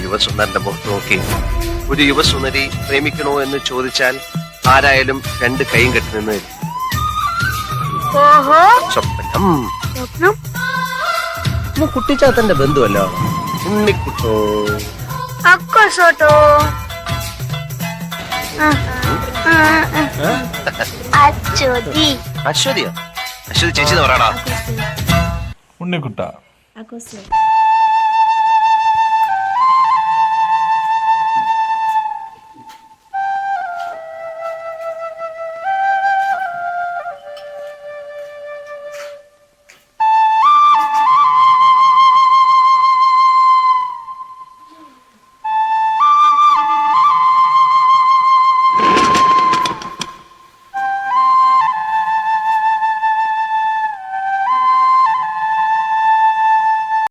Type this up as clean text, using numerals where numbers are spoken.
യുവസുന്ദരന്റെ മുഖത്ത് നോക്കി ഒരു യുവസുന്ദരി പ്രേമിക്കണോ എന്ന് ചോദിച്ചാൽ ആരായാലും രണ്ട് കൈയും കെട്ടി നിന്ന് തരും. സ്വപ്നം കുട്ടിച്ചാത്തന്റെ ബന്ധുവല്ലോ. ഉണ്ണിക്കുട്ടോ അശ്വതിയോ? അശ്വതി ചേച്ചി പറയാടാ. ഉണ്ണിക്കുട്ട